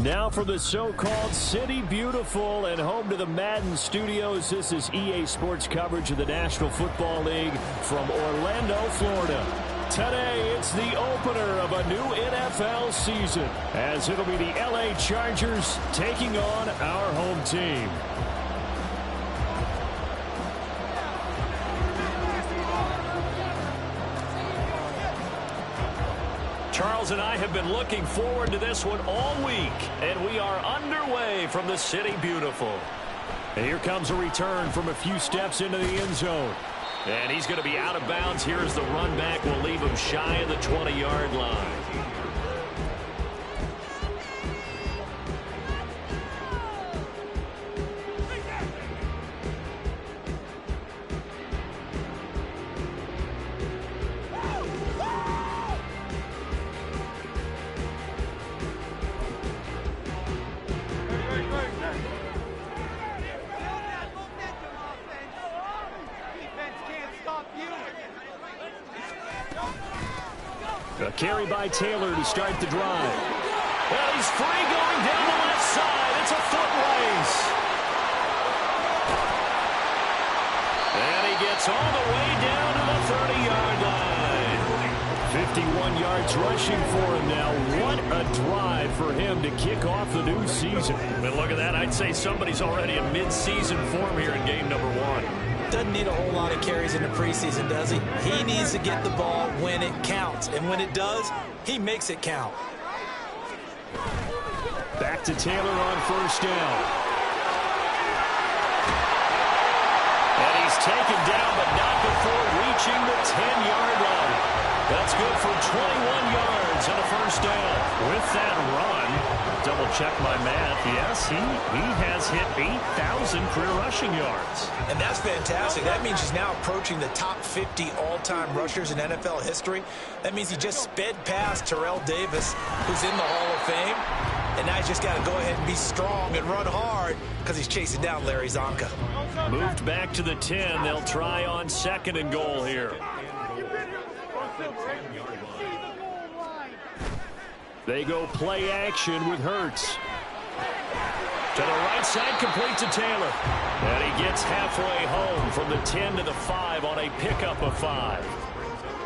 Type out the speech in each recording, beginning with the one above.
Now from the so-called City Beautiful and home to the Madden Studios, this is EA Sports coverage of the National Football League from Orlando, Florida. Today, it's the opener of a new NFL season, as it'll be the LA Chargers taking on our home team. Charles and I have been looking forward to this one all week, and we are underway from the City Beautiful. And here comes a return from a few steps into the end zone. And he's going to be out of bounds here as the run back will leave him shy of the 20-yard line. A carry by Taylor to start the drive. Well, he's free going down the left side. It's a foot race. And he gets all the way down to the 30-yard line. 51 yards rushing for him now. What a drive for him to kick off the new season. And look at that. I'd say somebody's already in mid-season form here in game number 1. Doesn't need a whole lot of carries in the preseason, does he? He needs to get the ball when it counts. And when it does, he makes it count. Back to Taylor on first down. And he's taken down, but not before reaching the 10-yard line. That's good for 21 yards and a first down. With that run, double-check my math, yes, he has hit 8,000 career rushing yards. And that's fantastic. That means he's now approaching the top 50 all-time rushers in NFL history. That means he just sped past Terrell Davis, who's in the Hall of Fame. And now he's just got to go ahead and be strong and run hard because he's chasing down Larry Zonka. Moved back to the 10. They'll try on 2nd and goal here. They go play action with Hurts. To the right side, complete to Taylor. And he gets halfway home from the 10 to the 5 on a pickup of 5.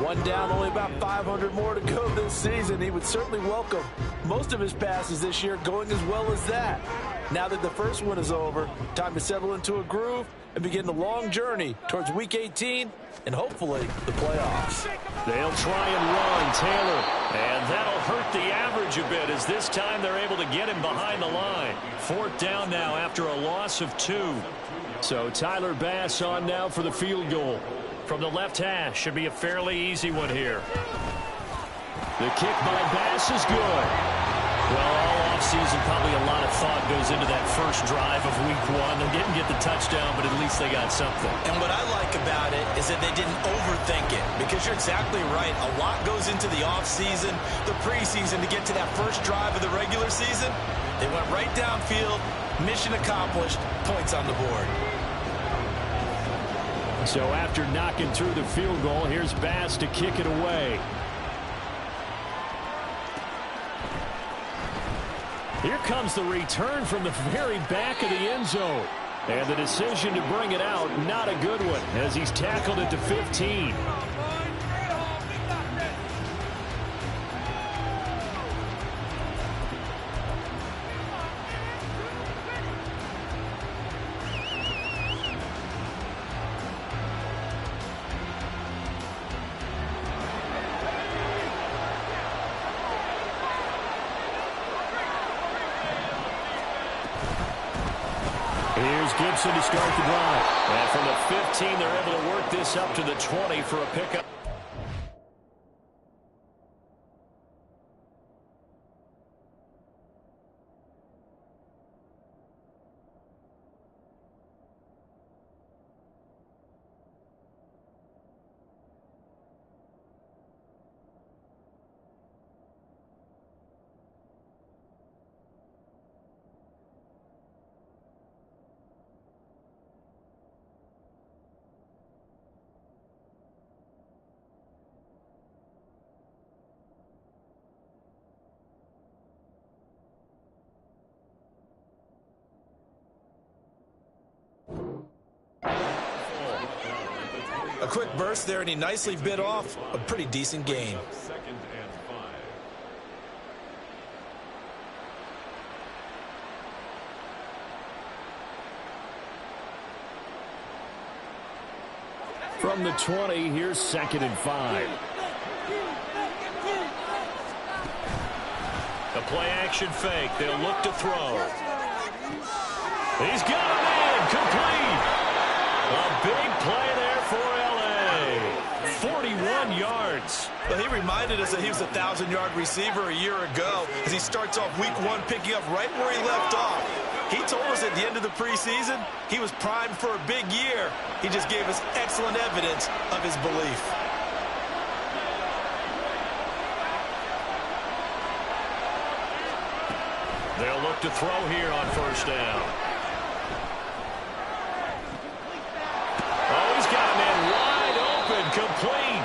One down, only about 500 more to go this season. He would certainly welcome most of his passes this year going as well as that. Now that the first one is over, time to settle into a groove and begin the long journey towards Week 18 and hopefully the playoffs. They'll try and run Taylor, and that'll hurt the average a bit as this time they're able to get him behind the line. 4th down now after a loss of 2. So Tyler Bass on now for the field goal. From the left hash, should be a fairly easy one here. The kick by Bass is good. Well, all offseason, probably a lot of thought goes into that first drive of Week 1. They didn't get the touchdown, but at least they got something. And what I like about it is that they didn't overthink it, because you're exactly right. A lot goes into the offseason, the preseason, to get to that first drive of the regular season. They went right downfield, mission accomplished, points on the board. So after knocking through the field goal, here's Bass to kick it away. Here comes the return from the very back of the end zone. And the decision to bring it out, not a good one, as he's tackled at the 15. Here's Gibson to start the drive. And from the 15, they're able to work this up to the 20 for a pickup. A quick burst there, and he nicely bit off a pretty decent gain. From the 20, here's 2nd and 5. A play-action fake. They'll look to throw. He's got a man. Complete. A big play there for L.A. 41 yards. Well, he reminded us that he was a 1,000-yard receiver a year ago as he starts off week 1 picking up right where he left off. He told us at the end of the preseason he was primed for a big year. He just gave us excellent evidence of his belief. They'll look to throw here on 1st down. Oh, he's got a man wide open, complete.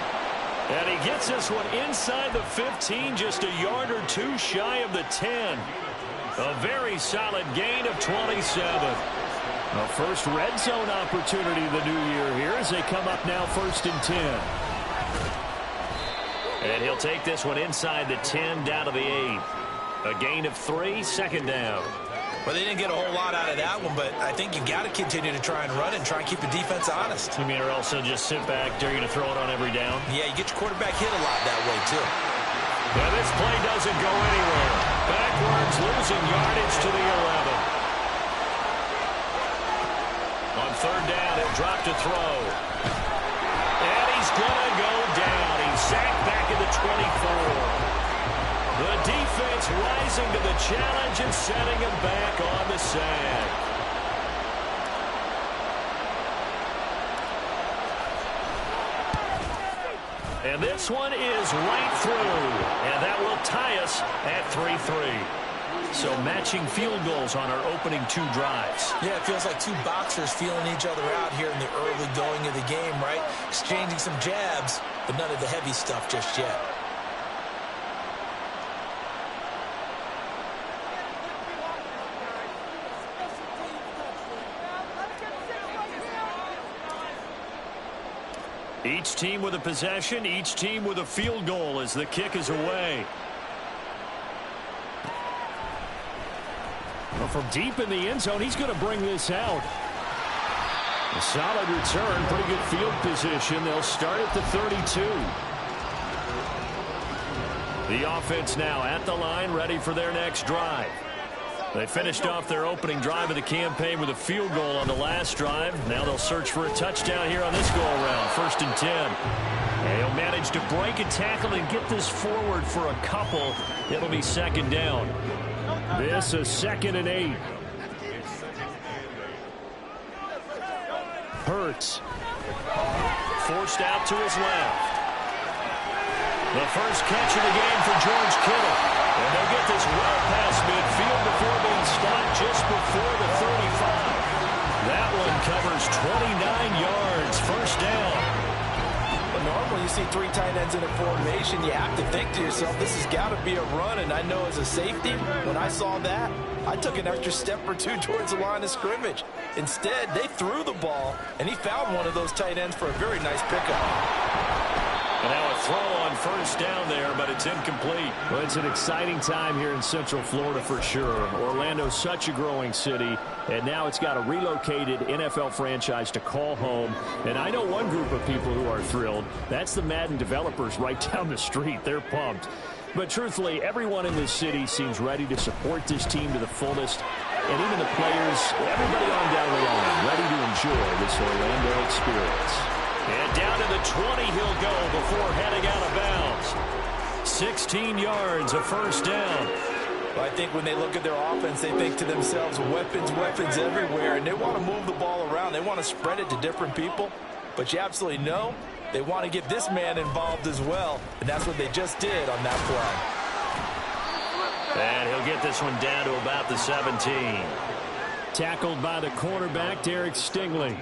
And he gets this one inside the 15, just a yard or 2 shy of the 10. A very solid gain of 27. A first red zone opportunity of the new year here as they come up now 1st and 10. And he'll take this one inside the 10 down to the 8. A gain of 3, 2nd down. Well, they didn't get a whole lot out of that one, but I think you got to continue to try and run and try and keep the defense honest. You mean or else they'll just sit back, dare you to throw it on every down? Yeah, you get your quarterback hit a lot that way, too. And this play doesn't go anywhere. Backwards, losing yardage to the 11. On 3rd down, he'll drop to throw. And he's going to go down. He's sacked back at the 24. The defense rising to the challenge and setting him back on the sack. And this one is right through. And that will tie us at 3-3. So matching field goals on our opening 2 drives. Yeah, it feels like 2 boxers feeling each other out here in the early going of the game, right? Exchanging some jabs, but none of the heavy stuff just yet. Each team with a possession, each team with a field goal as the kick is away. Well, from deep in the end zone, he's going to bring this out. A solid return, pretty good field position. They'll start at the 32. The offense now at the line, ready for their next drive. They finished off their opening drive of the campaign with a field goal on the last drive. Now they'll search for a touchdown here on this go-around. 1st and 10. And he'll manage to break a tackle and get this forward for a couple. It'll be 2nd down. This is 2nd and 8. Hurts. Forced out to his left. The first catch of the game for George Kittle. And they'll get this well past midfield before being stopped just before the 35. That one covers 29 yards. 1st down. But normally you see 3 tight ends in a formation, you have to think to yourself, this has got to be a run. And I know as a safety, when I saw that, I took an extra step or 2 towards the line of scrimmage. Instead, they threw the ball, and he found one of those tight ends for a very nice pickup. And now a throw on 1st down there, but it's incomplete. Well, it's an exciting time here in Central Florida for sure. Orlando's such a growing city, and now it's got a relocated NFL franchise to call home. And I know one group of people who are thrilled. That's the Madden developers right down the street. They're pumped. But truthfully, everyone in this city seems ready to support this team to the fullest. And even the players, everybody on down the line, ready to enjoy this Orlando experience. And down to the 20 he'll go before heading out of bounds. 16 yards, a 1st down. Well, I think when they look at their offense, they think to themselves, weapons, weapons everywhere. And they want to move the ball around. They want to spread it to different people. But you absolutely know they want to get this man involved as well. And that's what they just did on that play. And he'll get this one down to about the 17. Tackled by the cornerback, Derek Stingley.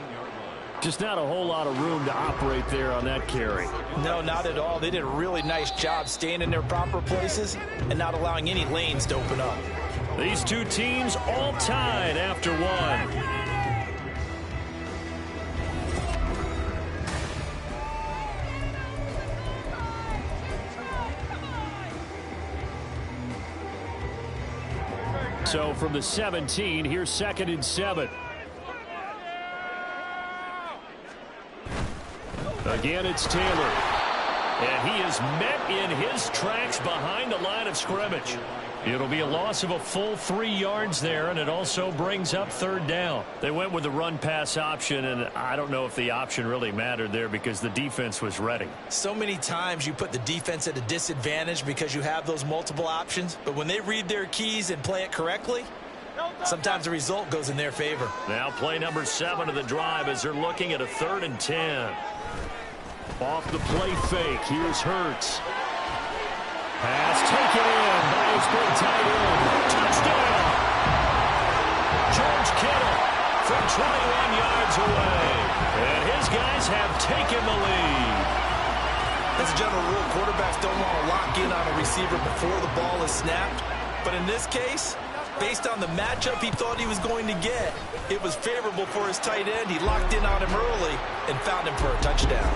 Just not a whole lot of room to operate there on that carry. No, not at all. They did a really nice job staying in their proper places and not allowing any lanes to open up. These 2 teams all tied after 1. So from the 17, here's 2nd and 7. Again, it's Taylor. And he is met in his tracks behind the line of scrimmage. It'll be a loss of a full 3 yards there, and it also brings up 3rd down. They went with the run-pass option, and I don't know if the option really mattered there because the defense was ready. So many times you put the defense at a disadvantage because you have those multiple options, but when they read their keys and play it correctly, sometimes the result goes in their favor. Now play number 7 of the drive as they're looking at a 3rd and 10. Off the play fake, here's Hurts. Pass taken in by his big tight end. Touchdown! George Kittle from 21 yards away. And his guys have taken the lead. As a general rule, quarterbacks don't want to lock in on a receiver before the ball is snapped. But in this case, based on the matchup he thought he was going to get, it was favorable for his tight end. He locked in on him early and found him for a touchdown.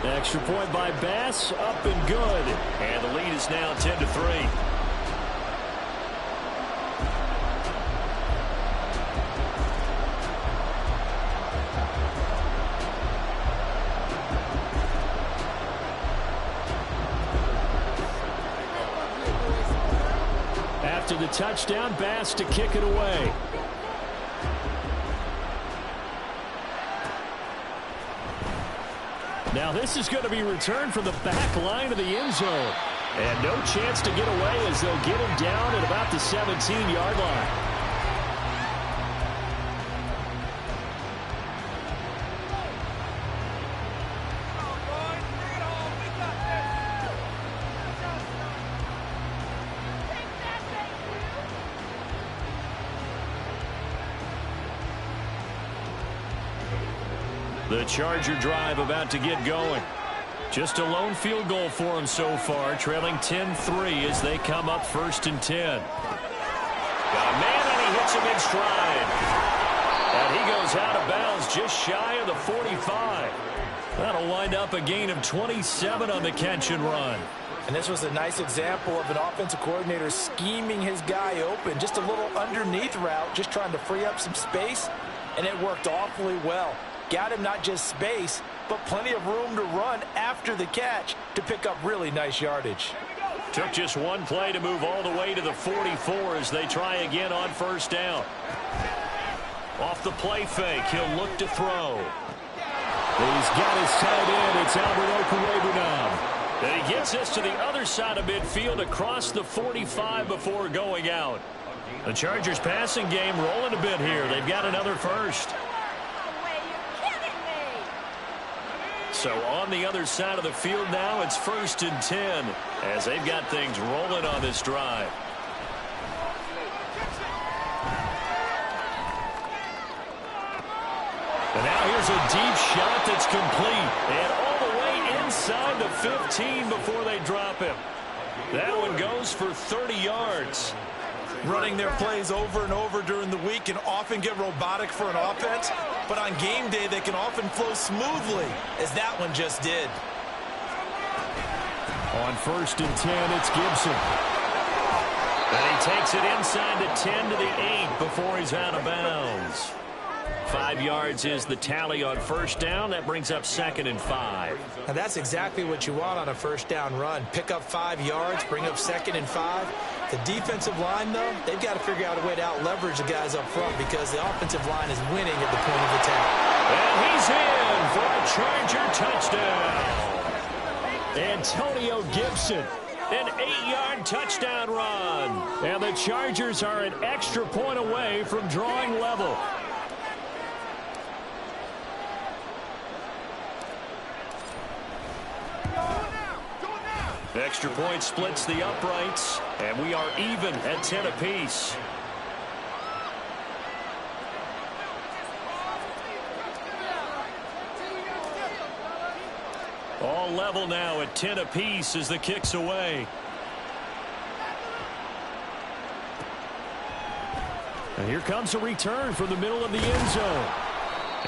Extra point by Bass, up and good. And the lead is now 10-3. After the touchdown, Bass to kick it away. Now this is going to be returned from the back line of the end zone. And no chance to get away as they'll get him down at about the 17-yard line. The Charger drive about to get going. Just a lone field goal for them so far, trailing 10-3 as they come up 1st and 10. Got a man, and he hits him in stride. And he goes out of bounds just shy of the 45. That'll wind up a gain of 27 on the catch and run. And this was a nice example of an offensive coordinator scheming his guy open. Just a little underneath route, just trying to free up some space, and it worked awfully well. Got him not just space, but plenty of room to run after the catch to pick up really nice yardage. Took just one play to move all the way to the 44 as they try again on 1st down. Off the play fake, he'll look to throw. He's got his tight end. It's Albert Okwuegbunam. And he gets us to the other side of midfield across the 45 before going out. The Chargers passing game rolling a bit here. They've got another first. So on the other side of the field now, it's 1st and 10 as they've got things rolling on this drive. And now here's a deep shot that's complete. And all the way inside the 15 before they drop him. That one goes for 30 yards. Running their plays over and over during the week can often get robotic for an offense, but on game day they can often flow smoothly, as that one just did. On 1st and 10, it's Gibson. And he takes it inside the 10 to the 8 before he's out of bounds. 5 yards is the tally on 1st down. That brings up 2nd and 5. Now that's exactly what you want on a 1st down run. Pick up 5 yards, bring up 2nd and 5. The defensive line, though, they've got to figure out a way to out-leverage the guys up front because the offensive line is winning at the point of attack. And he's in for a Charger touchdown. Antonio Gibson, an 8-yard touchdown run. And the Chargers are an extra point away from drawing level. Extra point splits the uprights, and we are even at 10 apiece. All level now at 10 apiece as the kick's away. And here comes a return from the middle of the end zone.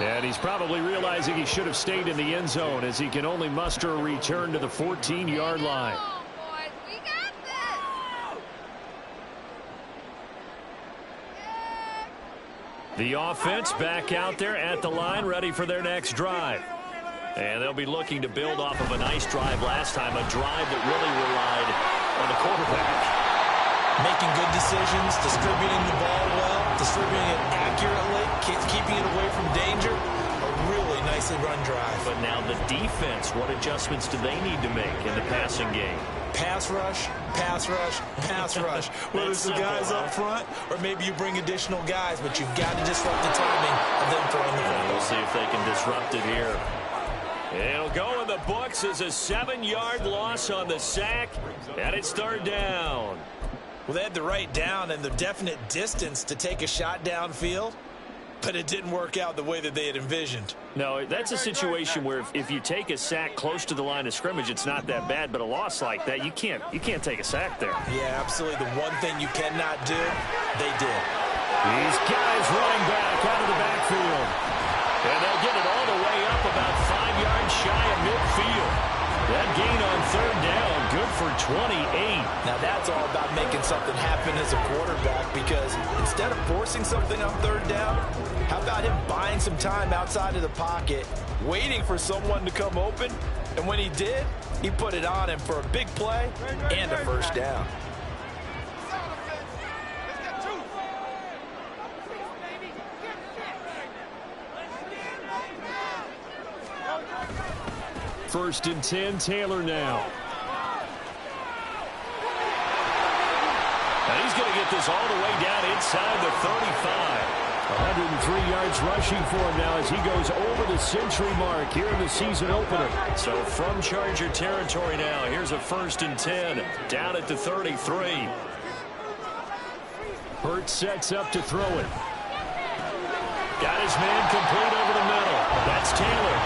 And he's probably realizing he should have stayed in the end zone as he can only muster a return to the 14-yard line. The offense back out there at the line, ready for their next drive. And they'll be looking to build off of a nice drive last time, a drive that really relied on the quarterback. Making good decisions, distributing the ball well, distributing it accurately, keeping it away from danger. A really nicely run drive. But now the defense, what adjustments do they need to make in the passing game? Pass rush, pass rush, pass rush. Whether it's the guys up front or maybe you bring additional guys, but you've got to disrupt the timing of them throwing the ball. We'll see if they can disrupt it here. It'll go in the books as a 7-yard loss on the sack, and it's third down. Well, they had the right down and the definite distance to take a shot downfield, but it didn't work out the way that they had envisioned. No, that's a situation where if you take a sack close to the line of scrimmage, it's not that bad, but a loss like that, you can't take a sack there. Yeah, absolutely. The one thing you cannot do, they did. These guys running back out of the backfield. And they'll get it all the way up about 5 yards shy of midfield. That gain on third down, good for 28. Now that's all about making something happen as a quarterback, because instead of forcing something on third down, how about him buying some time outside of the pocket, waiting for someone to come open, and when he did, he put it on him for a big play and a first down. First and 10, Taylor now. And he's going to get this all the way down inside the 35. 103 yards rushing for him now as he goes over the century mark here in the season opener. So from Charger territory now, here's a first and 10 down at the 33. Hurts sets up to throw it. Got his man complete over the middle. That's Taylor.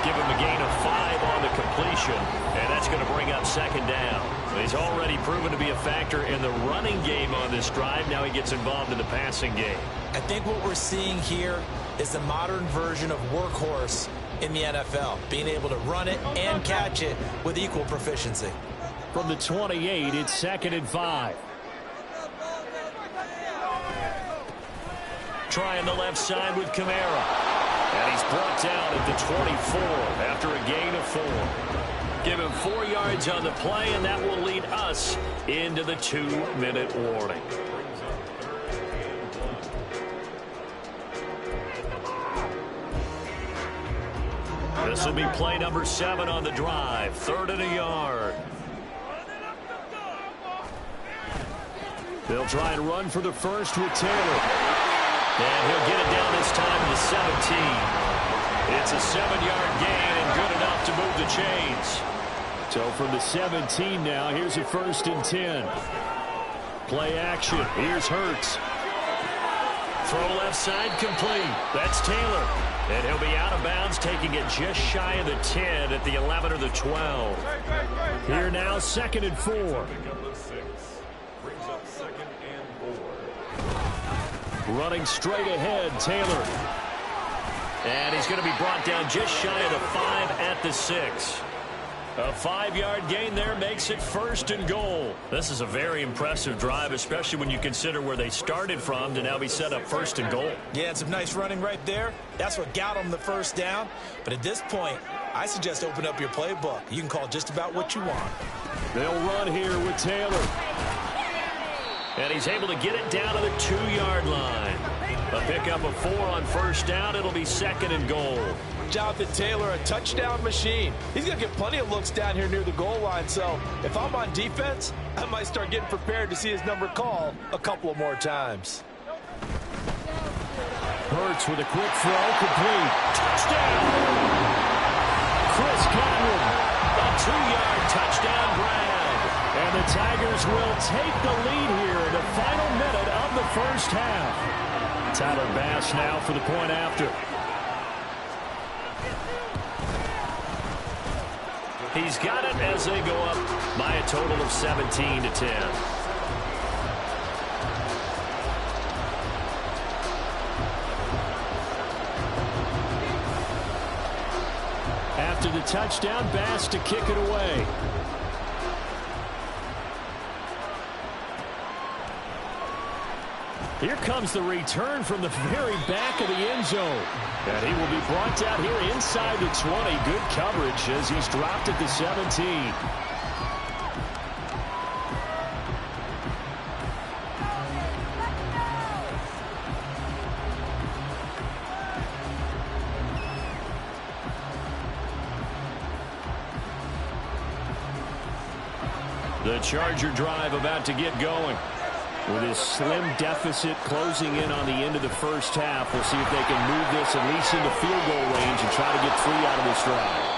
Give him a gain of 5 on the completion, and that's going to bring up second down. He's already proven to be a factor in the running game on this drive. Now he gets involved in the passing game. I think what we're seeing here is the modern version of workhorse in the NFL, being able to run it and catch it with equal proficiency. From the 28, it's second and 5. Trying the left side with Kamara. And he's brought down at the 24 after a gain of 4. Give him 4 yards on the play, and that will lead us into the 2-minute warning. This will be play number 7 on the drive. 3rd and a yard. They'll try and run for the first with Taylor. And he'll get it down this time to 17. It's a 7-yard gain and good enough to move the chains. So from the 17 now, here's a first and 10. Play action. Here's Hurts. Throw left side complete. That's Taylor. And he'll be out of bounds, taking it just shy of the 10 at the 11 or the 12. Here now, 2nd and 4. Running straight ahead, Taylor. And he's going to be brought down just shy of the 5 at the 6. A 5-yard gain there makes it 1st and goal. This is a very impressive drive, especially when you consider where they started from to now be set up 1st and goal. Yeah, and some nice running right there. That's what got them the first down. But at this point, I suggest open up your playbook. You can call just about what you want. They'll run here with Taylor. And he's able to get it down to the 2-yard line. A pickup of 4 on first down. It'll be 2nd and goal. Jonathan Taylor, a touchdown machine. He's going to get plenty of looks down here near the goal line. So if I'm on defense, I might start getting prepared to see his number called a couple of more times. Hurts with a quick throw, complete. Touchdown! Chris Godwin, a 2-yard touchdown grab. And the Tigers will take the lead here in the final minute of the first half. Tyler Bass now for the point after. He's got it as they go up by a total of 17 to 10. After the touchdown, Bass to kick it away. Here comes the return from the very back of the end zone. And he will be brought down here inside the 20. Good coverage as he's dropped at the 17. The Charger drive about to get going. With his slim deficit closing in on the end of the first half, we'll see if they can move this at least into field goal range and try to get 3 out of this drive.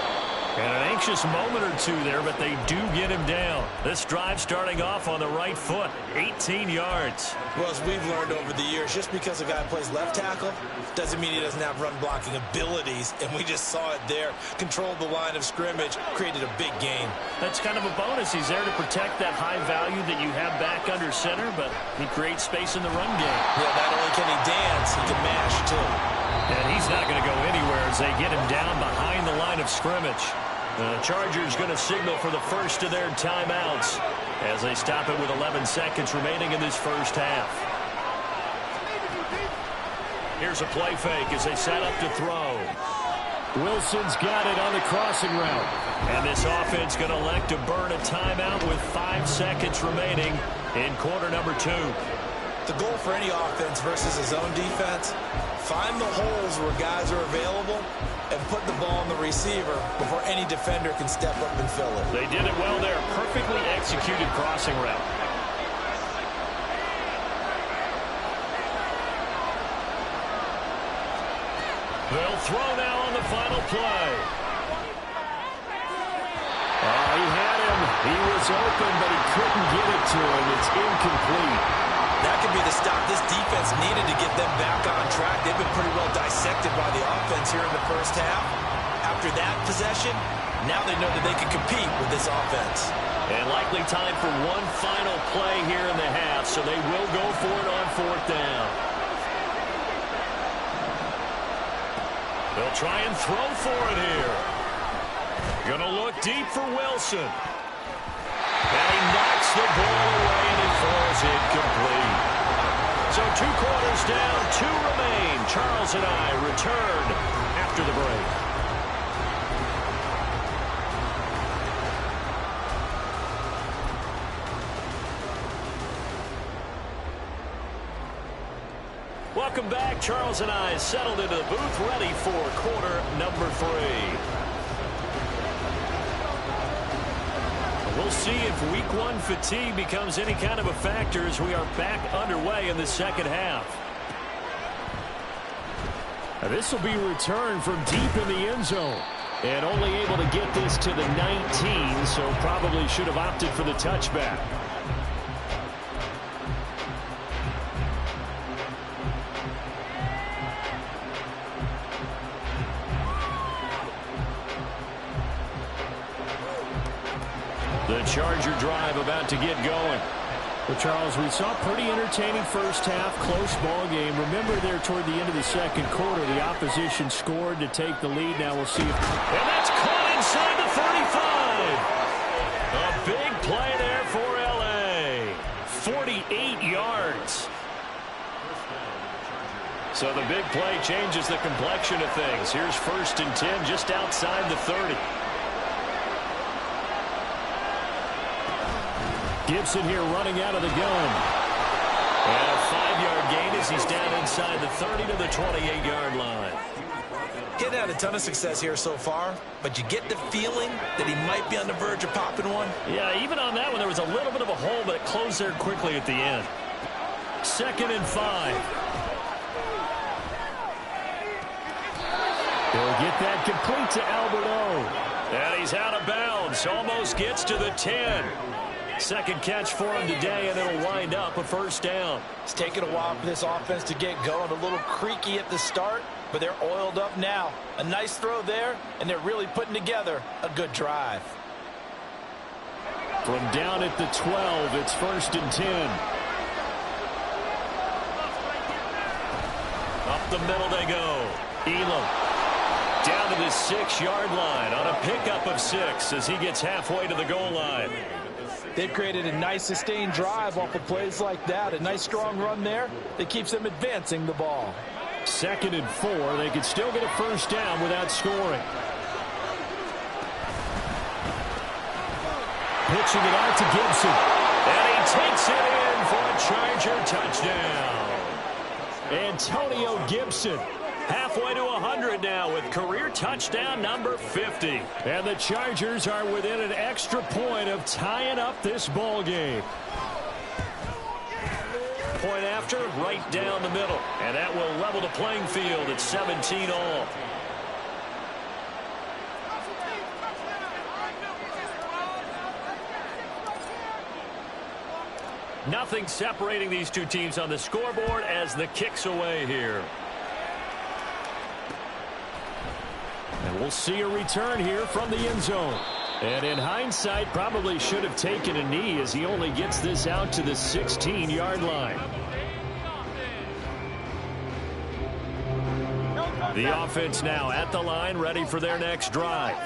And an anxious moment or two there, but they do get him down. This drive starting off on the right foot, 18 yards. Well, as we've learned over the years, just because a guy plays left tackle doesn't mean he doesn't have run blocking abilities, and we just saw it there. Controlled the line of scrimmage, created a big gain. That's kind of a bonus. He's there to protect that high value that you have back under center, but he creates space in the run game. Yeah, not only can he dance, he can mash too. And he's not going to go anywhere as they get him down behind the line of scrimmage. The Chargers going to signal for the first of their timeouts as they stop it with 11 seconds remaining in this first half. Here's a play fake as they set up to throw. Wilson's got it on the crossing route. And this offense going to elect to burn a timeout with 5 seconds remaining in quarter number 2. The goal for any offense versus his own defense, find the holes where guys are available and put the ball on the receiver before any defender can step up and fill it. They did it well there. Perfectly executed crossing route. They'll throw now on the final play. Oh, he had him. He was open, but he couldn't get it to him. It's incomplete. That could be the stop this defense needed to get them back on track. They've been pretty well dissected by the offense here in the first half. After that possession, now they know that they can compete with this offense. And likely time for one final play here in the half, so they will go for it on 4th down. They'll try and throw for it here. Gonna look deep for Wilson. And he knocks the ball away, and it falls incomplete. So 2 quarters down, 2 remain. Charles and I return after the break. Welcome back. Charles and I settled into the booth, ready for quarter number 3. We'll see if week 1 fatigue becomes any kind of a factor as we are back underway in the second half. Now this will be returned from deep in the end zone. And only able to get this to the 19, so probably should have opted for the touchback. The Charger drive about to get going. Well, Charles, we saw a pretty entertaining first half, close ball game. Remember there toward the end of the second quarter, the opposition scored to take the lead. Now we'll see if... And that's caught inside the 35. A big play there for L.A. 48 yards. So the big play changes the complexion of things. Here's 1st and 10 just outside the 30. Gibson here running out of the gun. And a 5-yard gain as he's down inside the 30 to the 28-yard line. Getting had a ton of success here so far, but you get the feeling that he might be on the verge of popping one. Yeah, even on that one, there was a little bit of a hole, but it closed there quickly at the end. 2nd and 5. He'll get that complete to Albert O. And he's out of bounds. Almost gets to the 10. Second catch for him today, and it'll wind up a 1st down. It's taken a while for this offense to get going. A little creaky at the start, but they're oiled up now. A nice throw there, and they're really putting together a good drive. From down at the 12, it's 1st and 10. Up the middle they go. Elam down to the 6-yard line on a pickup of 6 as he gets halfway to the goal line. They've created a nice sustained drive off of plays like that. A nice strong run there that keeps them advancing the ball. 2nd and 4. They could still get a first down without scoring. Pitching it out to Gibson. And he takes it in for a Charger touchdown. Antonio Gibson. Halfway to 100 now with career touchdown number 50. And the Chargers are within an extra point of tying up this ball game. Point after, right down the middle. And that will level the playing field at 17 all. Nothing separating these two teams on the scoreboard as the kick's away here. And we'll see a return here from the end zone. And in hindsight, probably should have taken a knee as he only gets this out to the 16-yard line. The offense now at the line, ready for their next drive.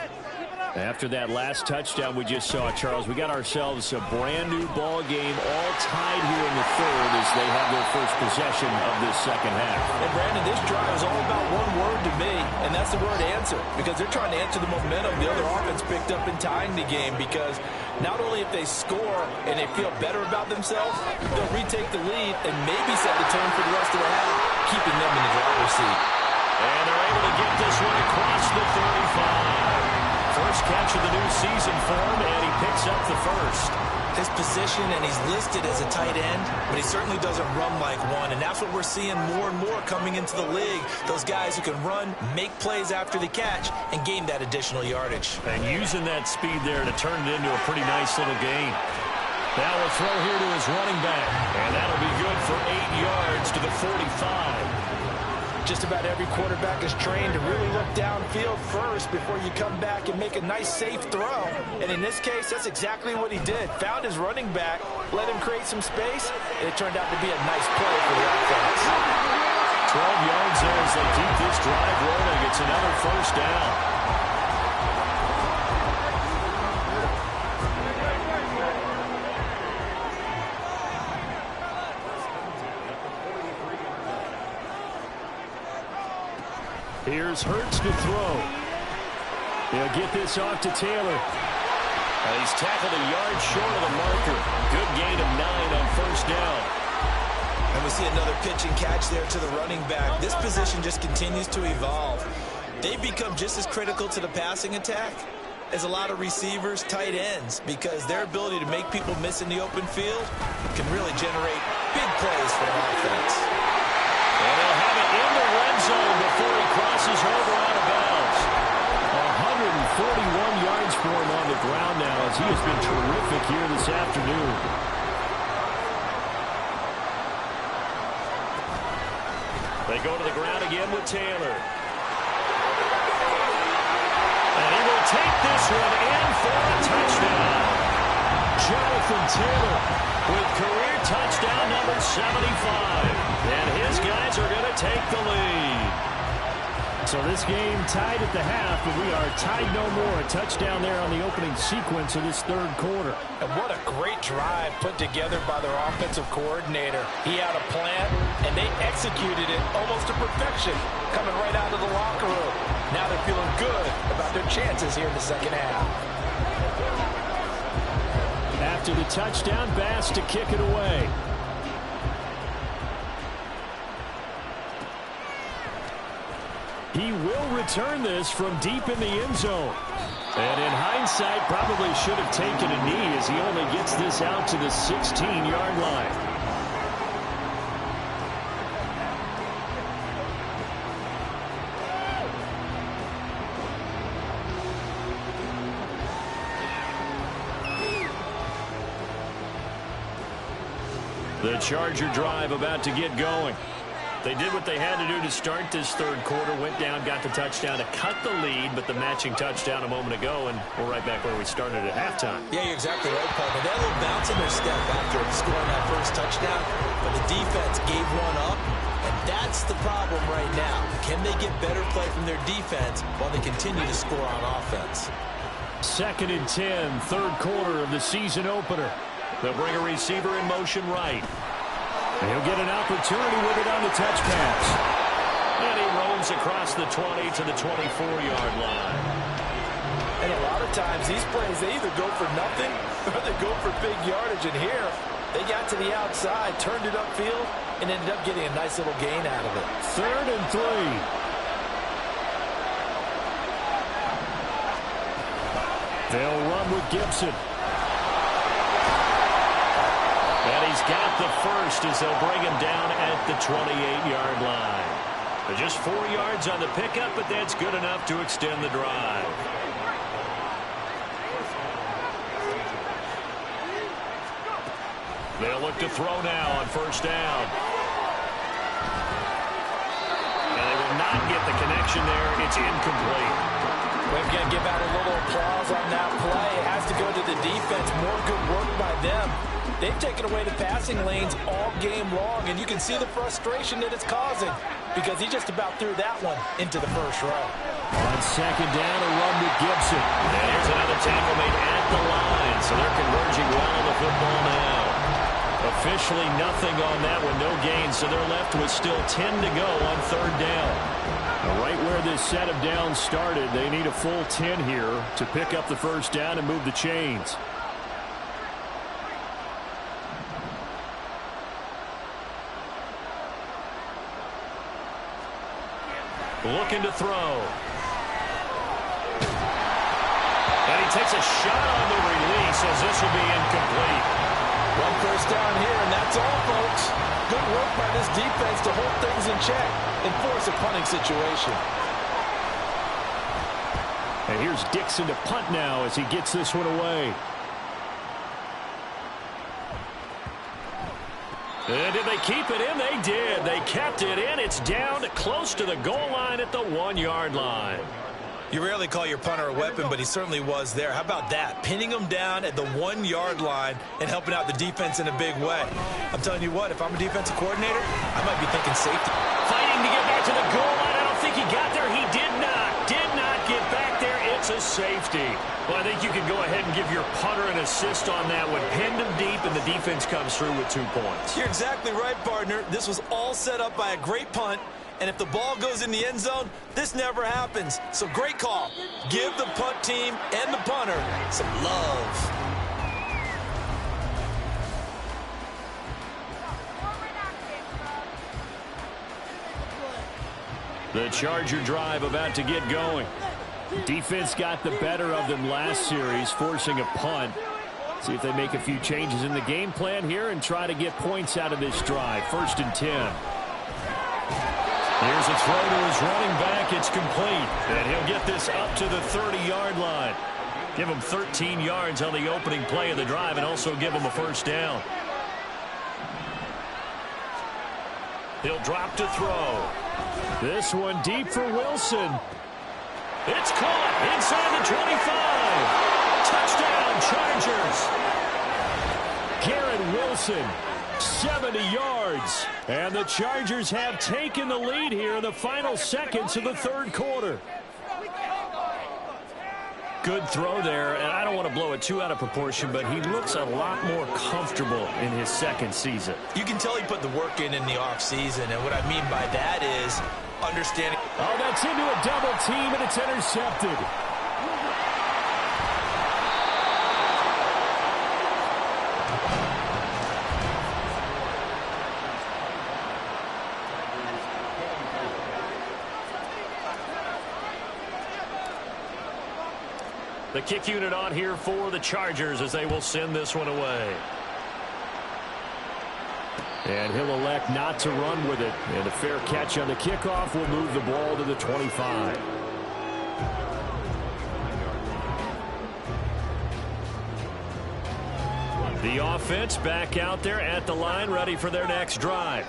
After that last touchdown we just saw, Charles, we got ourselves a brand new ball game, all tied here in the third as they have their first possession of this second half. And Brandon, this drive is all about one word to me, and that's the word answer, because they're trying to answer the momentum the other offense picked up in tying the game, because not only if they score and they feel better about themselves, they'll retake the lead and maybe set the tone for the rest of the half, keeping them in the driver's seat. And they're able to get this one across the 35. First catch of the new season for him, and he picks up the first. His position, and he's listed as a tight end, but he certainly doesn't run like one, and that's what we're seeing more and more coming into the league. Those guys who can run, make plays after the catch, and gain that additional yardage. And using that speed there to turn it into a pretty nice little gain. Now we'll throw here to his running back, and that'll be good for 8 yards to the 45. Just about every quarterback is trained to really look downfield first before you come back and make a nice, safe throw. And in this case, that's exactly what he did. Found his running back, let him create some space, and it turned out to be a nice play for the offense. 12 yards there as they keep this drive rolling. It's another first down. Here's Hurts to throw. He'll get this off to Taylor. He's tackled a yard short of the marker. Good gain of 9 on first down. And we see another pitch and catch there to the running back. This position just continues to evolve. They've become just as critical to the passing attack as a lot of receivers, tight ends, because their ability to make people miss in the open field can really generate big plays for an offense. And they'll have it in the red zone before he crosses over out of bounds. 141 yards for him on the ground now as he has been terrific here this afternoon. They go to the ground again with Taylor. And he will take this one in for a touchdown. Jonathan Taylor with career touchdown number 75. And his guys are going to take the lead. So this game tied at the half, but we are tied no more. A touchdown there on the opening sequence of this third quarter. And what a great drive put together by their offensive coordinator. He had a plan, and they executed it almost to perfection, coming right out of the locker room. Now they're feeling good about their chances here in the second half. After the touchdown, Bass to kick it away. He will return this from deep in the end zone. And in hindsight, probably should have taken a knee as he only gets this out to the 16-yard line. The Charger drive about to get going. They did what they had to do to start this third quarter, went down, got the touchdown to cut the lead, but the matching touchdown a moment ago, and we're right back where we started at halftime. Yeah, you're exactly right, Paul. They had a little bounce in their step after scoring that first touchdown, but the defense gave one up, and that's the problem right now. Can they get better play from their defense while they continue to score on offense? 2nd and 10, third quarter of the season opener. They'll bring a receiver in motion right. And he'll get an opportunity with it on the touch pass. And he roams across the 20 to the 24-yard line. And a lot of times these plays, they either go for nothing or they go for big yardage. And here, they got to the outside, turned it upfield, and ended up getting a nice little gain out of it. 3rd and 3. They'll run with Gibson. And he's got the first as they'll bring him down at the 28-yard line. They're just 4 yards on the pickup, but that's good enough to extend the drive. They'll look to throw now on 1st down. And they will not get the connection there. It's incomplete. We're going to give out a little applause on that play. It has to go to the defense. More good work by them. They've taken away the passing lanes all game long, and you can see the frustration that it's causing because he just about threw that one into the first row. On 2nd down, a run with Gibson. And here's another tackle made at the line, so they're converging well on the football now. Officially nothing on that one, no gain, so they're left with still 10 to go on 3rd down. Right where this set of downs started, they need a full 10 here to pick up the 1st down and move the chains. Looking to throw. And he takes a shot on the release as this will be incomplete. 1 first down here, and that's all, folks. Good work by this defense to hold things in check and force a punting situation. And here's Dixon to punt now as he gets this one away. And did they keep it in? They did. They kept it in. It's down close to the goal line at the 1-yard line. You rarely call your punter a weapon, but he certainly was there. How about that? Pinning him down at the 1-yard line and helping out the defense in a big way. I'm telling you what, if I'm a defensive coordinator, I might be thinking safety. Fighting to get back to the goal line. I don't think he got there. He did not get back there. It's a safety. Well, I think you can go ahead and give your punter an assist on that one. Pinned him deep, and the defense comes through with 2 points. You're exactly right, partner. This was all set up by a great punt. And if the ball goes in the end zone, this never happens. So great call. Give the punt team and the punter some love. The Charger drive about to get going. Defense got the better of them last series, forcing a punt. See if they make a few changes in the game plan here and try to get points out of this drive. 1st and 10. Here's a throw to his running back. It's complete. And he'll get this up to the 30-yard line. Give him 13 yards on the opening play of the drive and also give him a 1st down. He'll drop to throw. This one deep for Wilson. It's caught inside the 25. Touchdown, Chargers. Garrett Wilson. 70 yards. And the Chargers have taken the lead here in the final seconds of the 3rd quarter. Good throw there, and I don't want to blow it too out of proportion, but he looks a lot more comfortable in his 2nd season. You can tell he put the work in the offseason, and what I mean by that is understanding. Oh, that's into a double team, and it's intercepted. The kick unit on here for the Chargers as they will send this one away. And he'll elect not to run with it. And a fair catch on the kickoff will move the ball to the 25. The offense back out there at the line, ready for their next drive.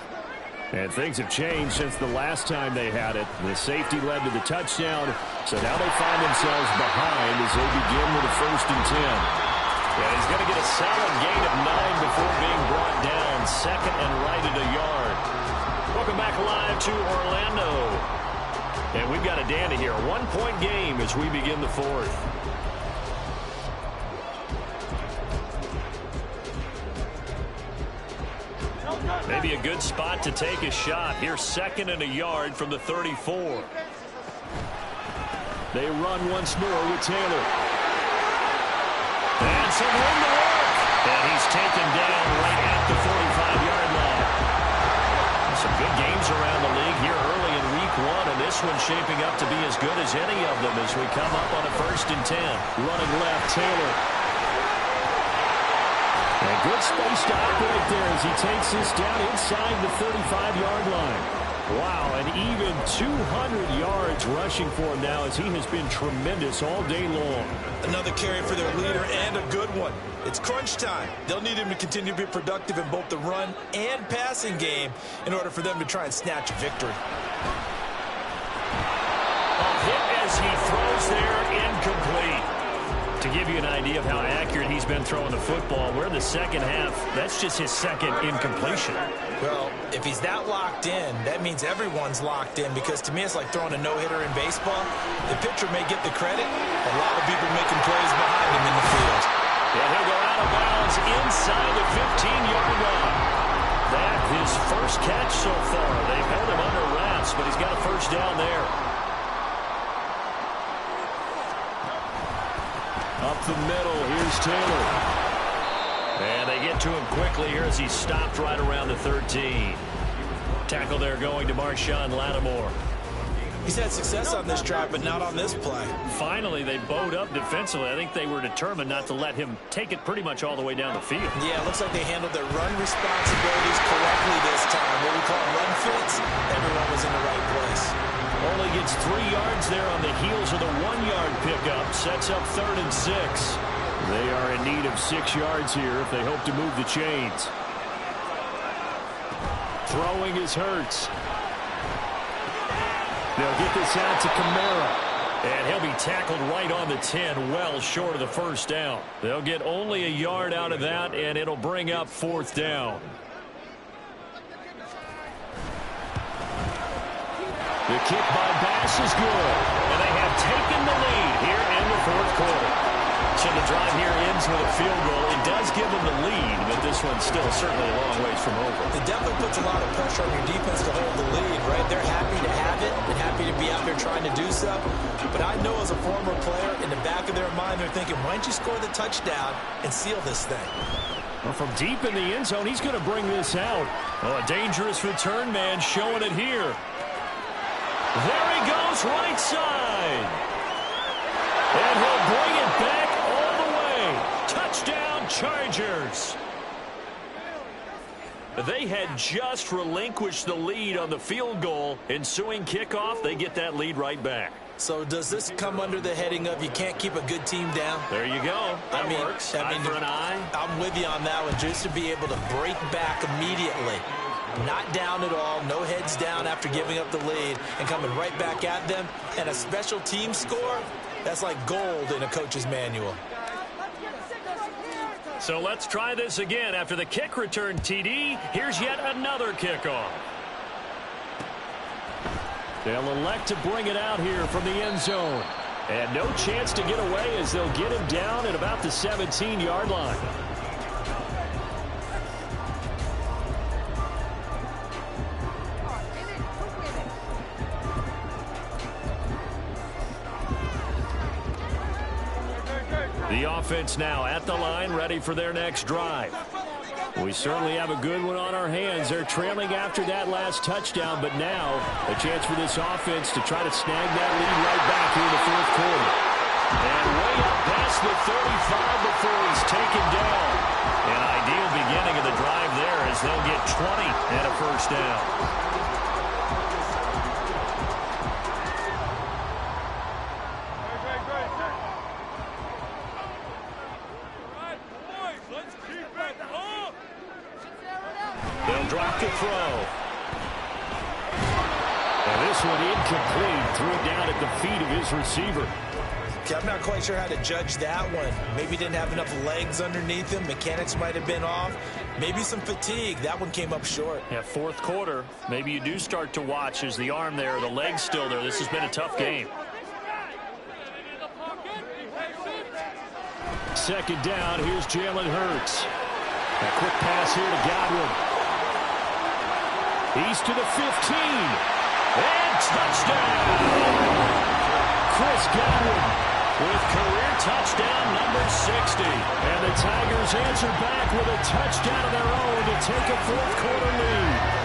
And things have changed since the last time they had it. The safety led to the touchdown, so now they find themselves behind as they begin with a 1st and 10. And he's going to get a solid gain of 9 before being brought down. 2nd and right at a yard. Welcome back live to Orlando. And we've got a Danny here. A 1-point game as we begin the 4th. Maybe a good spot to take a shot. Here's 2nd and a yard from the 34. They run once more with Taylor. And some room to work. And he's taken down right at the 45-yard line. Some good games around the league here early in week 1, and this one's shaping up to be as good as any of them as we come up on a 1st and 10. Running left, Taylor. And good space to operate there as he takes this down inside the 35-yard line. Wow, and even 200 yards rushing for him now as he has been tremendous all day long. Another carry for their leader and a good one. It's crunch time. They'll need him to continue to be productive in both the run and passing game in order for them to try and snatch a victory. A hit as he throws there, incomplete. To give you an idea of how accurate he's been throwing the football, we're in the second half. That's just his 2nd incompletion. Well, if he's that locked in, that means everyone's locked in, because to me it's like throwing a no-hitter in baseball. The pitcher may get the credit. A lot of people making plays behind him in the field. And he'll go out of bounds inside the 15-yard line. That his first catch so far. They've held him under wraps, but he's got a 1st down there. Up the middle, here's Taylor. And they get to him quickly here as he's stopped right around the 13. Tackle there going to Marshawn Lattimore. He's had success on this drive, but not on this play. Finally, they bowed up defensively. I think they were determined not to let him take it pretty much all the way down the field. Yeah, it looks like they handled their run responsibilities correctly this time. What we call run fits, everyone was in the right place. Only gets 3 yards there on the heels of the 1-yard pickup. Sets up 3rd and 6. They are in need of 6 yards here if they hope to move the chains. Throwing is Hurts. They'll get this out to Kamara. And he'll be tackled right on the 10, well short of the 1st down. They'll get only a yard out of that, and it'll bring up 4th down. The kick by Bass is good, and they have taken the lead here in the 4th quarter. So the drive here ends with a field goal. It does give them the lead, but this one's still certainly a long ways from over. It definitely puts a lot of pressure on your defense to hold the lead, right? They're happy to have it and happy to be out there trying to do so. But I know as a former player, in the back of their mind, they're thinking, why don't you score the touchdown and seal this thing? Well, from deep in the end zone, he's going to bring this out. Oh, a dangerous return man showing it here. There he goes, right side. And he'll bring it back all the way. Touchdown, Chargers. They had just relinquished the lead on the field goal. Ensuing kickoff, they get that lead right back. So does this come under the heading of you can't keep a good team down? There you go. That works. Eye for an eye. I'm with you on that one. Just to be able to break back immediately. Not down at all, no heads down after giving up the lead and coming right back at them. And a special team score, that's like gold in a coach's manual. So let's try this again. After the kick return TD, here's yet another kickoff. They'll elect to bring it out here from the end zone. And no chance to get away as they'll get him down at about the 17-yard line. The offense now at the line, ready for their next drive. We certainly have a good one on our hands. They're trailing after that last touchdown, but now a chance for this offense to try to snag that lead right back here in the 4th quarter. And way up past the 35 before he's taken down. An ideal beginning of the drive there as they'll get 20 and a 1st down. Drop to throw. And this one incomplete. Threw it down at the feet of his receiver. Okay, I'm not quite sure how to judge that one. Maybe didn't have enough legs underneath him. Mechanics might have been off. Maybe some fatigue. That one came up short. Yeah, 4th quarter. Maybe you do start to watch as the arm there, the leg's still there. This has been a tough game. 2nd down. Here's Jalen Hurts. A quick pass here to Godwin. He's to the 15. And touchdown! Chris Godwin with career touchdown number 60. And the Tigers answer back with a touchdown of their own to take a fourth-quarter lead.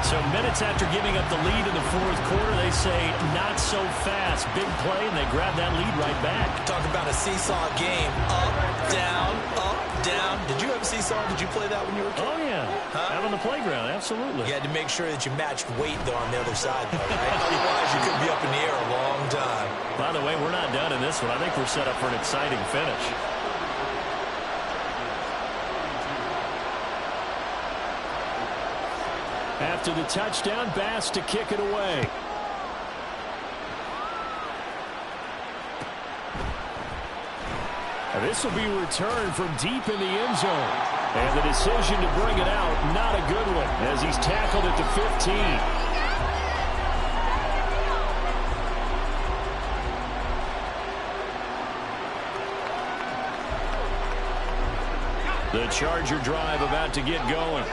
So minutes after giving up the lead in the fourth quarter, they say not so fast. Big play, and they grab that lead right back. Talk about a seesaw game. Up, down, up, down. Did you have a seesaw? Did you play that when you were a kid? Oh, yeah. Out on the playground, absolutely. You had to make sure that you matched weight, though, on the other side, though, right? Otherwise, you could be up in the air a long time. By the way, we're not done in this one. I think we're set up for an exciting finish. After the touchdown, Bass to kick it away. And this will be returned from deep in the end zone. And the decision to bring it out, not a good one, as he's tackled at the 15. The Charger drive about to get going.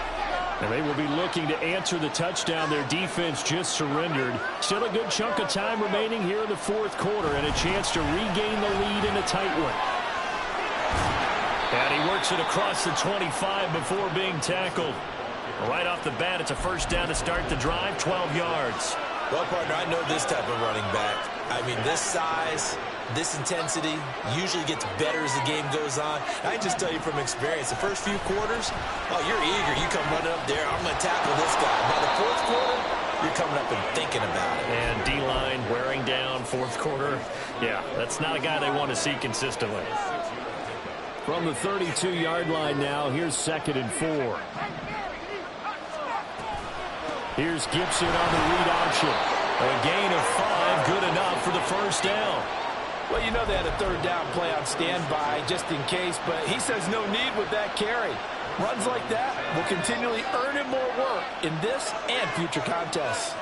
And they will be looking to answer the touchdown their defense just surrendered. Still a good chunk of time remaining here in the fourth quarter and a chance to regain the lead in a tight one. And he works it across the 25 before being tackled. Right off the bat, it's a first down to start the drive, 12 yards. Well, partner, I know this type of running back. I mean, this size, this intensity usually gets better as the game goes on. I can just tell you from experience, the first few quarters, oh, you're eager. You come running up there, I'm going to tackle this guy. By the fourth quarter, you're coming up and thinking about it. And D-line wearing down fourth quarter. Yeah, that's not a guy they want to see consistently. From the 32-yard line now, here's 2nd and 4. Here's Gibson on the read option. A gain of 5, good enough for the first down. Well, you know they had a third down play on standby just in case, but he says no need with that carry. Runs like that will continually earn him more work in this and future contests.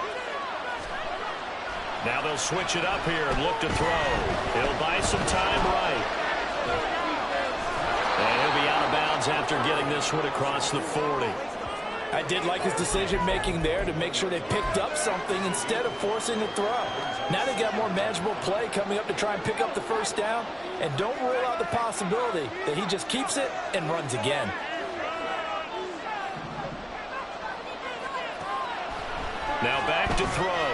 Now they'll switch it up here and look to throw. He'll buy some time right. And he'll be out of bounds after getting this one across the 40. I did like his decision-making there to make sure they picked up something instead of forcing a throw. Now they got more manageable play coming up to try and pick up the first down, and don't rule out the possibility that he just keeps it and runs again. Now back to throw.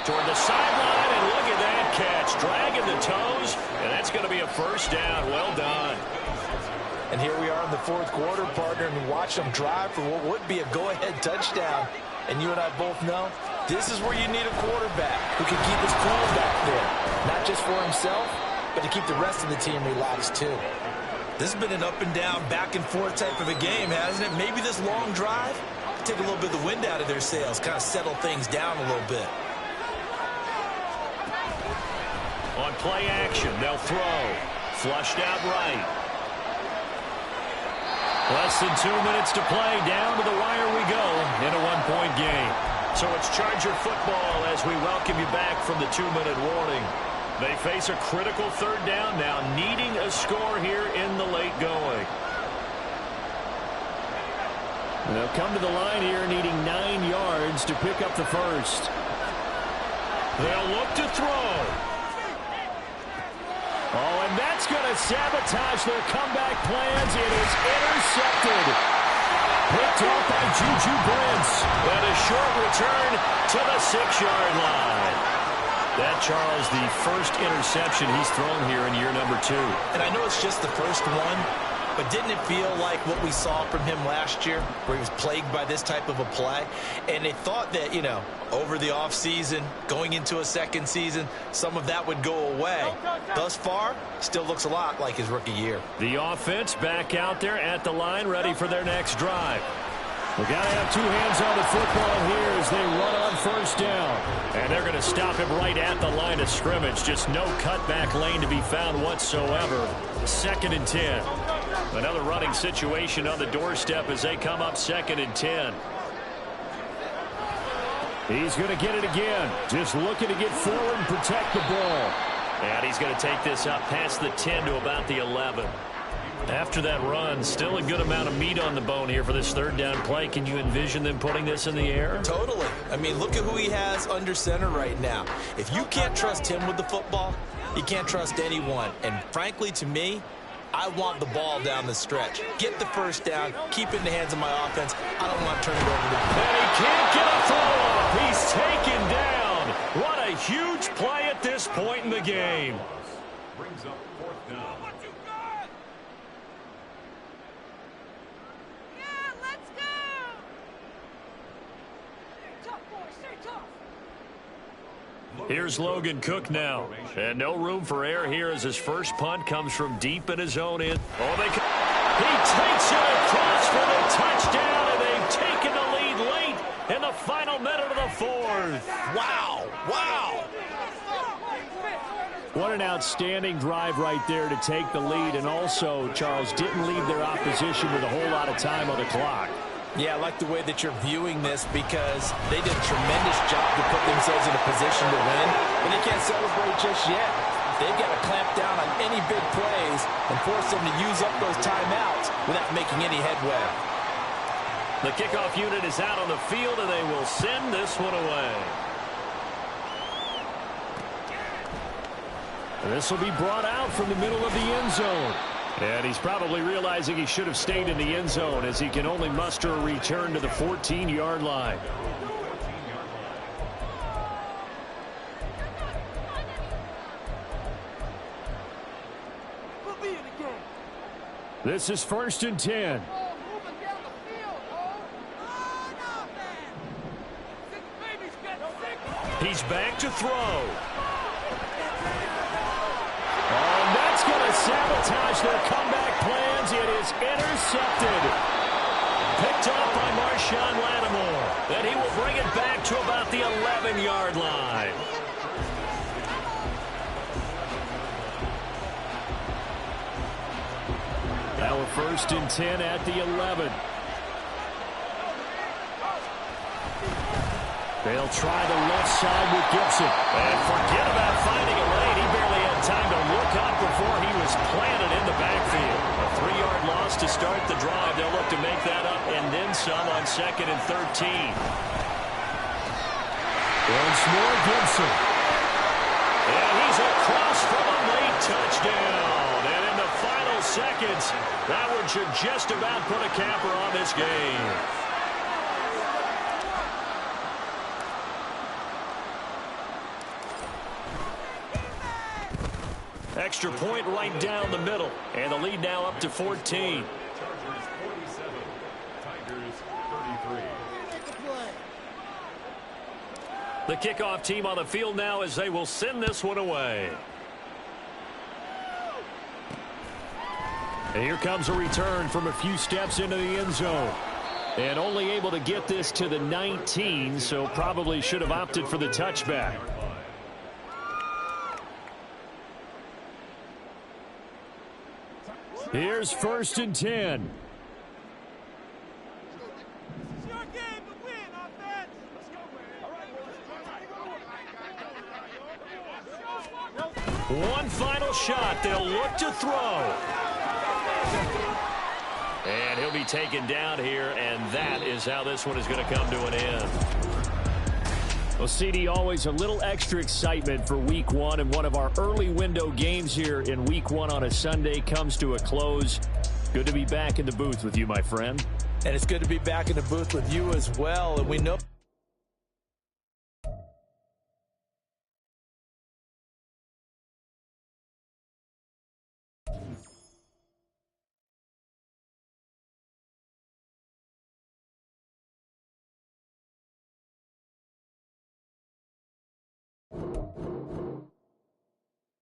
Toward the sideline, and look at that catch. Dragging the toes, and that's going to be a first down. Well done. And here we are in the fourth quarter, partner, and watch them drive for what would be a go-ahead touchdown. And you and I both know this is where you need a quarterback who can keep his cool back there. Not just for himself, but to keep the rest of the team relaxed too. This has been an up-and-down, back-and-forth type of a game, hasn't it? Maybe this long drive take a little bit of the wind out of their sails, kind of settle things down a little bit. On play action, they'll throw. Flushed out right. Less than 2 minutes to play. Down to the wire we go in a one-point game. So it's Charger football as we welcome you back from the 2-minute warning. They face a critical third down now, needing a score here in the late going. They'll come to the line here needing 9 yards to pick up the first. They'll look to throw. Oh, and that's going to sabotage their comeback plans. It is intercepted. Picked off by Juju Brents. And a short return to the 6-yard line. That, Charles, the first interception he's thrown here in year number 2. And I know it's just the first one, but didn't it feel like what we saw from him last year, where he was plagued by this type of a play? And they thought that, you know, over the offseason, going into a second season, some of that would go away. Thus far, still looks a lot like his rookie year. The offense back out there at the line, ready for their next drive. We've got to have 2 hands on the football here as they run on first down. And they're going to stop him right at the line of scrimmage. Just no cutback lane to be found whatsoever. 2nd and 10. Another running situation on the doorstep as they come up 2nd and 10. He's going to get it again. Just looking to get forward and protect the ball. And he's going to take this up past the 10 to about the 11. After that run, still a good amount of meat on the bone here for this third down play. Can you envision them putting this in the air? Totally. I mean, look at who he has under center right now. If you can't trust him with the football, you can't trust anyone. And frankly, to me, I want the ball down the stretch. Get the first down, keep it in the hands of my offense. I don't want to turn it over to the and he can't get a throw off. He's taken down. What a huge play at this point in the game. Brings up fourth down. Here's Logan Cook now. And no room for error here as his first punt comes from deep in his own end. He takes it across for the touchdown, and they've taken the lead late in the final minute of the fourth. Wow. Wow. What an outstanding drive right there to take the lead. And also, Charles, didn't leave their opposition with a whole lot of time on the clock. Yeah, I like the way that you're viewing this because they did a tremendous job to put themselves in a position to win, but they can't celebrate just yet. They've got to clamp down on any big plays and force them to use up those timeouts without making any headway. The kickoff unit is out on the field, and they will send this one away. This will be brought out from the middle of the end zone. And he's probably realizing he should have stayed in the end zone as he can only muster a return to the 14-yard line. This is 1st and 10. He's back to throw. And that's going to sabotage their comeback plans. It is intercepted. Picked up by Marshawn Lattimore. And he will bring it back to about the 11-yard line. Now a 1st and 10 at the 11. They'll try the left side with Gibson. And forget about finding a lane. He barely had time to look up before he was planted in the backfield. A 3-yard loss to start the drive. They'll look to make that up and then some on 2nd and 13. Once more, Gibson. And he's across from a late touchdown. And in the final seconds, that one should just about put a capper on this game. Extra point right down the middle. And the lead now up to 14. Chargers 47, Tigers 33. The kickoff team on the field now as they will send this one away. And here comes a return from a few steps into the end zone. And only able to get this to the 19, so probably should have opted for the touchback. Here's 1st and 10. One final shot. They'll look to throw. And he'll be taken down here, and that is how this one is going to come to an end. Well, CD, always a little extra excitement for Week 1, and one of our early window games here in Week 1 on a Sunday comes to a close. Good to be back in the booth with you, my friend. And it's good to be back in the booth with you as well. And we know